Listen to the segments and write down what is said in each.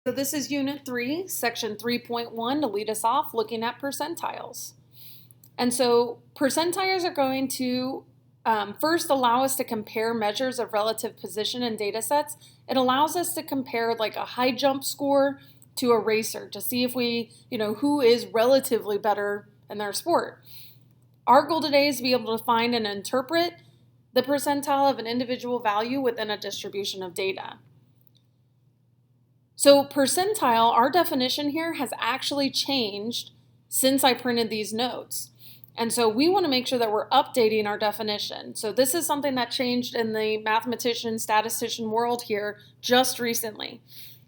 So this is Unit 3, Section 3.1 to lead us off looking at percentiles. And so percentiles are going to first allow us to compare measures of relative position in data sets. It allows us to compare like a high jump score to a racer to see if we, who is relatively better in their sport. Our goal today is to be able to find and interpret the percentile of an individual value within a distribution of data. So percentile, our definition here has actually changed since I printed these notes. And so we want to make sure that we're updating our definition. So this is something that changed in the mathematician, statistician world here just recently.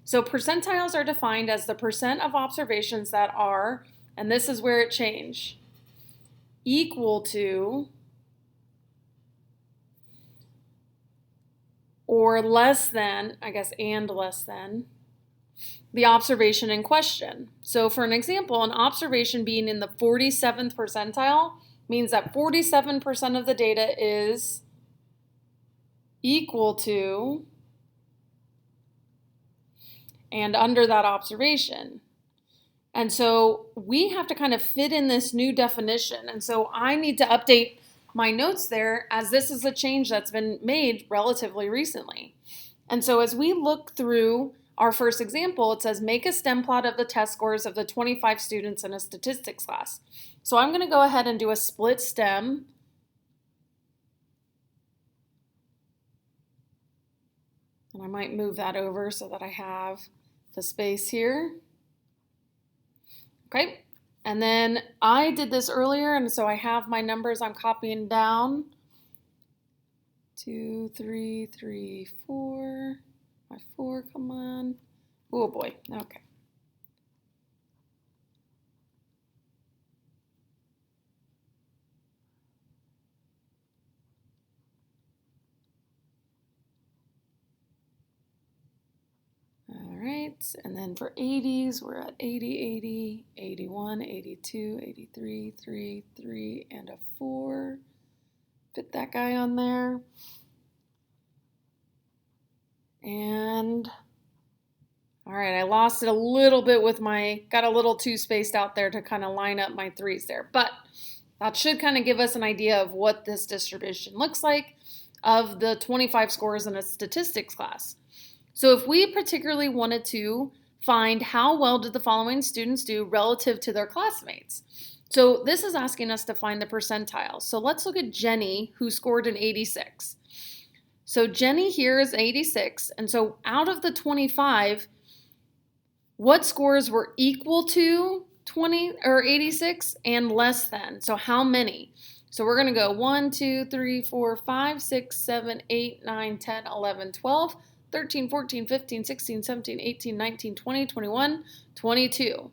So percentiles are defined as the percent of observations that are, and this is where it changed, equal to or less than, and less than, the observation in question. So for an example, an observation being in the 47th percentile means that 47% of the data is equal to and under that observation. And so we have to kind of fit in this new definition. And so I need to update my notes there as this is a change that's been made relatively recently. And so as we look through our first example, it says make a stem plot of the test scores of the 25 students in a statistics class. So I'm going to go ahead and do a split stem. And I might move that over so that I have the space here. Okay, and then I did this earlier, and so I have my numbers I'm copying down. 2, 3, 3, 4. My 4, come on. Oh boy, okay. All right, and then for 80s, we're at 80, 80, 81, 82, 83, 3, 3, and a 4. Fit that guy on there. And all right, I lost it a little bit with got a little too spaced out there to kind of line up my 3s there. But that should kind of give us an idea of what this distribution looks like of the 25 scores in a statistics class. So if we particularly wanted to find how well did the following students do relative to their classmates. So this is asking us to find the percentiles. So let's look at Jenny, who scored an 86. So Jenny here is 86, and so out of the 25, what scores were equal to 20 or 86 and less than? So how many? So we're going to go 1, 2, 3, 4, 5, 6, 7, 8, 9, 10, 11, 12, 13, 14, 15, 16, 17, 18, 19, 20, 21, 22.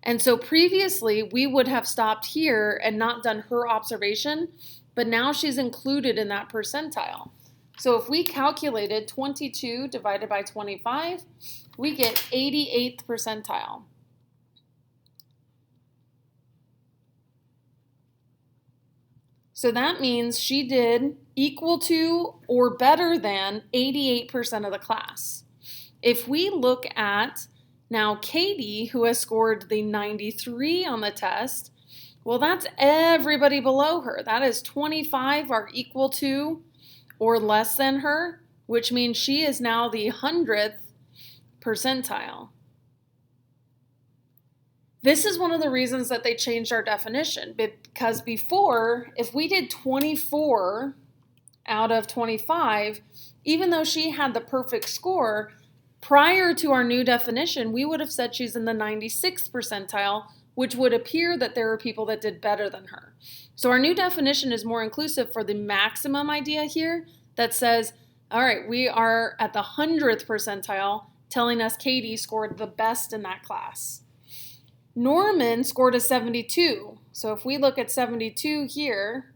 And so previously we would have stopped here and not done her observation, but now she's included in that percentile. So if we calculated 22 divided by 25, we get 88th percentile. So that means she did equal to or better than 88% of the class. If we look at now Katie, who has scored the 93 on the test, well, that's everybody below her. That is 25 are equal to or less than her, which means she is now the 100th percentile. This is one of the reasons that they changed our definition, because before, if we did 24 out of 25, even though she had the perfect score, prior to our new definition, we would have said she's in the 96th percentile, which would appear that there are people that did better than her. So our new definition is more inclusive for the maximum idea here that says, all right, we are at the 100th percentile, telling us Katie scored the best in that class. Norman scored a 72. So if we look at 72 here,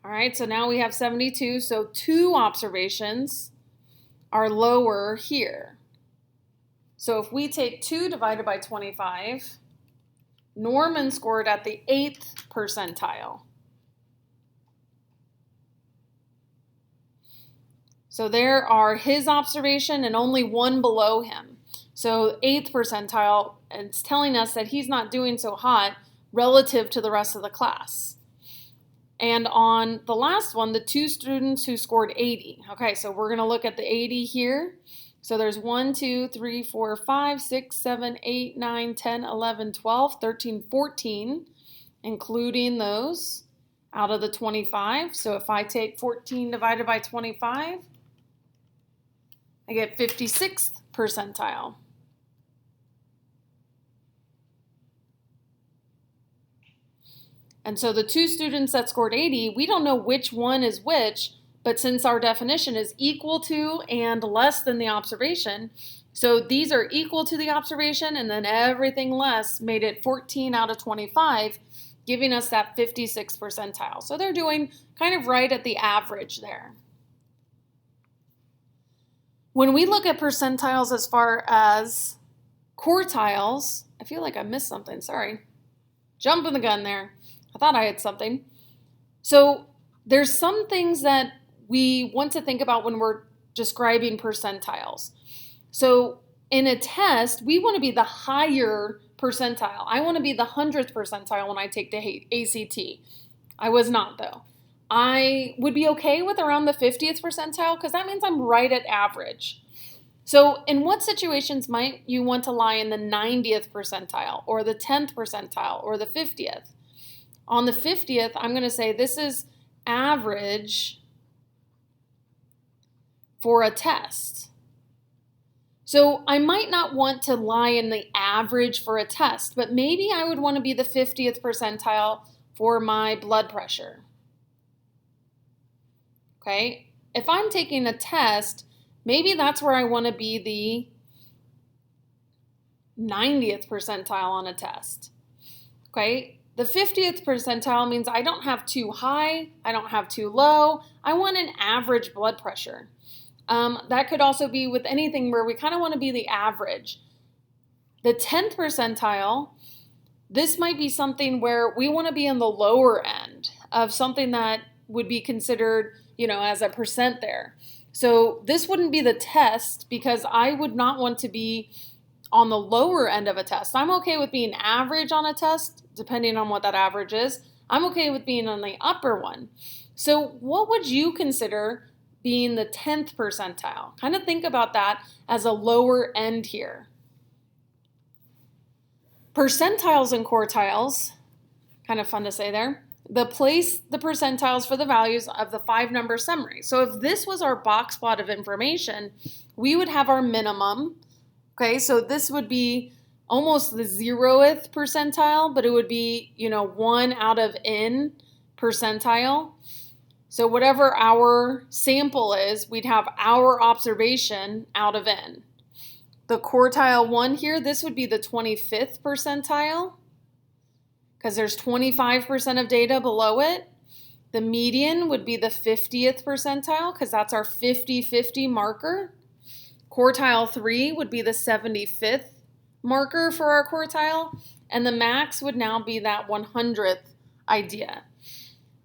all right, so now we have 72. So 2 observations are lower here. So if we take 2 divided by 25, Norman scored at the 8th percentile. So there are his observation and only one below him. So 8th percentile, it's telling us that he's not doing so hot relative to the rest of the class. And on the last one, the 2 students who scored 80. Okay, so we're going to look at the 80 here. So there's 1, 2, 3, 4, 5, 6, 7, 8, 9, 10, 11, 12, 13, 14, including those out of the 25. So if I take 14 divided by 25, I get 56th percentile. And so the 2 students that scored 80, we don't know which one is which, but since our definition is equal to and less than the observation, so these are equal to the observation, and then everything less made it 14 out of 25, giving us that 56th percentile. So they're doing kind of right at the average there. When we look at percentiles as far as quartiles, I feel like I missed something, sorry. Jumping the gun there. I thought I had something. So there's some things that we want to think about when we're describing percentiles. So in a test, we want to be the higher percentile. I want to be the 100th percentile when I take the ACT. I was not, though. I would be okay with around the 50th percentile because that means I'm right at average. So in what situations might you want to lie in the 90th percentile or the 10th percentile or the 50th? On the 50th, I'm going to say this is average for a test. So I might not want to lie in the average for a test, but maybe I would want to be the 50th percentile for my blood pressure. Okay, if I'm taking a test, maybe that's where I want to be the 90th percentile on a test. Okay, the 50th percentile means I don't have too high, I don't have too low, I want an average blood pressure. That could also be with anything where we kind of want to be the average. The 10th percentile, this might be something where we want to be in the lower end of something that would be considered, as a percent there. So this wouldn't be the test because I would not want to be on the lower end of a test. I'm okay with being average on a test, depending on what that average is. I'm okay with being on the upper one. So what would you consider being the 10th percentile? Kind of think about that as a lower end here. Percentiles and quartiles, kind of fun to say there, place the percentiles for the values of the 5-number summary. So if this was our box plot of information, we would have our minimum. Okay, so this would be almost the 0th percentile, but it would be, 1 out of n percentile. So whatever our sample is, we'd have our observation out of n. The quartile 1 here, this would be the 25th percentile because there's 25% of data below it. The median would be the 50th percentile because that's our 50-50 marker. Quartile 3 would be the 75th marker for our quartile, and the max would now be that 100th idea.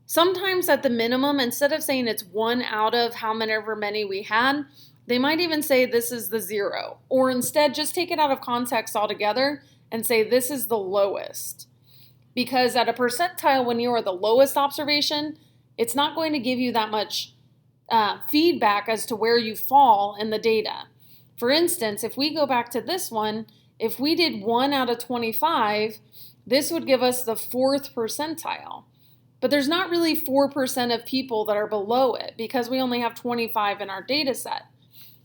Sometimes at the minimum, instead of saying it's 1 out of however many we had, they might even say this is the 0, or instead just take it out of context altogether and say this is the lowest. Because at a percentile, when you are the lowest observation, it's not going to give you that much feedback as to where you fall in the data. For instance, if we go back to this one, if we did 1 out of 25, this would give us the 4th percentile. But there's not really 4% of people that are below it because we only have 25 in our data set.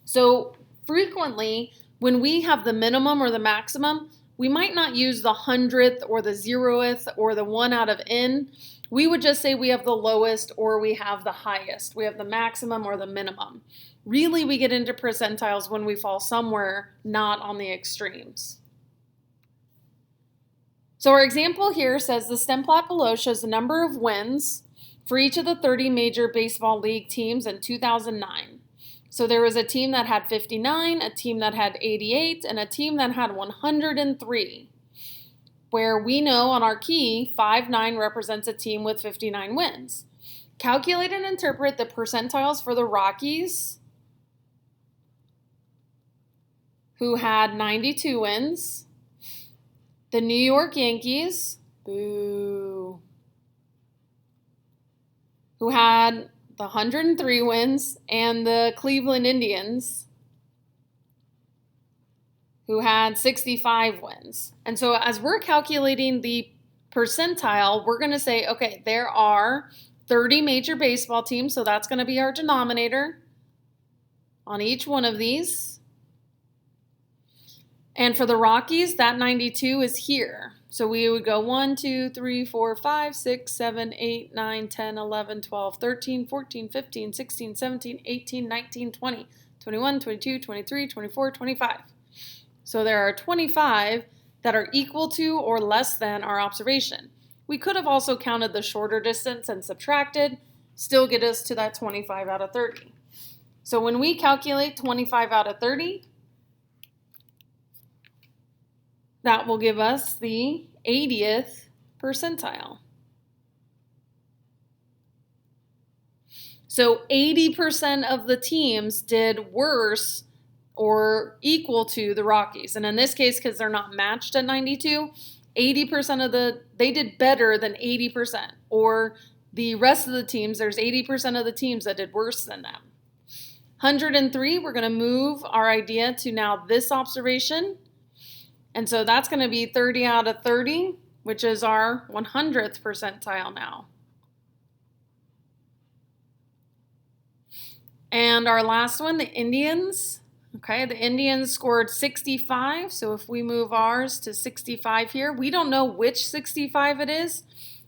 So frequently, when we have the minimum or the maximum, we might not use the 100th or the 0th or the 1 out of n. We would just say we have the lowest or we have the highest. We have the maximum or the minimum. Really, we get into percentiles when we fall somewhere not on the extremes. So our example here says the stem plot below shows the number of wins for each of the 30 major baseball league teams in 2009. So there was a team that had 59, a team that had 88, and a team that had 103, where we know on our key 5-9 represents a team with 59 wins. Calculate and interpret the percentiles for the Rockies, who had 92 wins, the New York Yankees, boo, who had the 103 wins, and the Cleveland Indians, who had 65 wins. And so as we're calculating the percentile, we're going to say, okay, there are 30 major baseball teams, so that's going to be our denominator on each one of these. And for the Rockies, that 92 is here. So we would go 1, 2, 3, 4, 5, 6, 7, 8, 9, 10, 11, 12, 13, 14, 15, 16, 17, 18, 19, 20, 21, 22, 23, 24, 25. So there are 25 that are equal to or less than our observation. We could have also counted the shorter distance and subtracted, still get us to that 25 out of 30. So when we calculate 25 out of 30, that will give us the 80th percentile. So 80% of the teams did worse or equal to the Rockies. And in this case, because they're not matched at 92, 80% they did better than 80%. Or the rest of the teams, there's 80% of the teams that did worse than them. 103, we're going to move our idea to now this observation. And so that's going to be 30 out of 30, which is our 100th percentile now. And our last one, the Indians. Okay, the Indians scored 65. So if we move ours to 65 here, we don't know which 65 it is.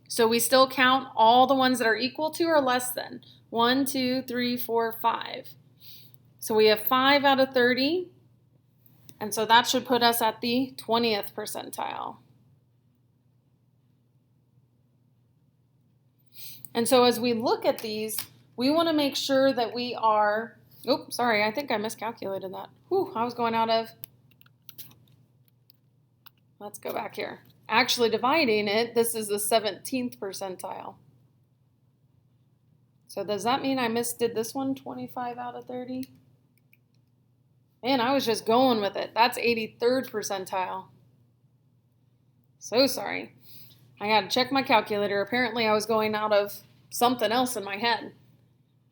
So we still count all the ones that are equal to or less than. 1, 2, 3, 4, 5. So we have 5 out of 30. And so that should put us at the 20th percentile. And so as we look at these, we want to make sure that we are, I think I miscalculated that. I was going out of, let's go back here. Actually dividing it, this is the 17th percentile. So does that mean I did this one, 25 out of 30? Man, I was just going with it. That's 83rd percentile. So sorry. I got to check my calculator. Apparently I was going out of something else in my head.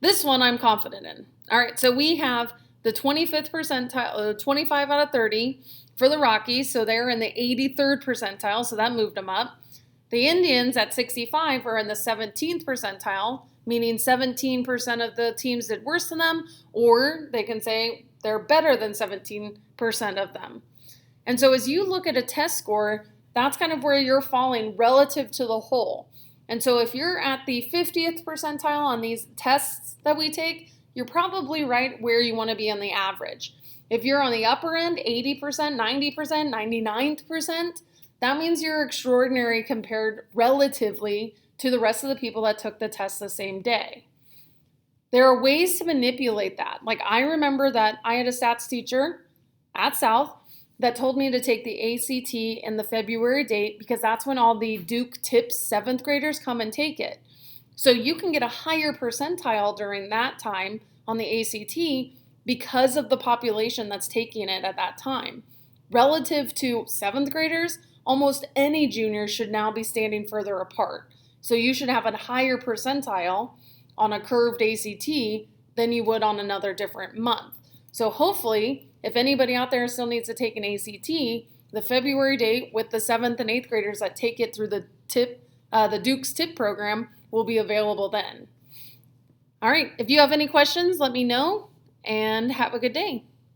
This one I'm confident in. All right, so we have the 25th percentile, 25 out of 30 for the Rockies. So they're in the 83rd percentile, so that moved them up. The Indians at 65 are in the 17th percentile, meaning 17% of the teams did worse than them, or they can say they're better than 17% of them. And so as you look at a test score, that's kind of where you're falling relative to the whole. And so if you're at the 50th percentile on these tests that we take, you're probably right where you want to be on the average. If you're on the upper end, 80%, 90%, 99%, that means you're extraordinary compared relatively to the rest of the people that took the test the same day. There are ways to manipulate that. Like I remember that I had a stats teacher at South that told me to take the ACT in the February date because that's when all the Duke Tips 7th graders come and take it. So you can get a higher percentile during that time on the ACT because of the population that's taking it at that time. Relative to 7th graders, almost any juniors should now be standing further apart. So you should have a higher percentile on a curved ACT than you would on another different month. So hopefully, if anybody out there still needs to take an ACT, the February date with the 7th and 8th graders that take it through the Duke's Tip program will be available then. All right, if you have any questions, let me know and have a good day.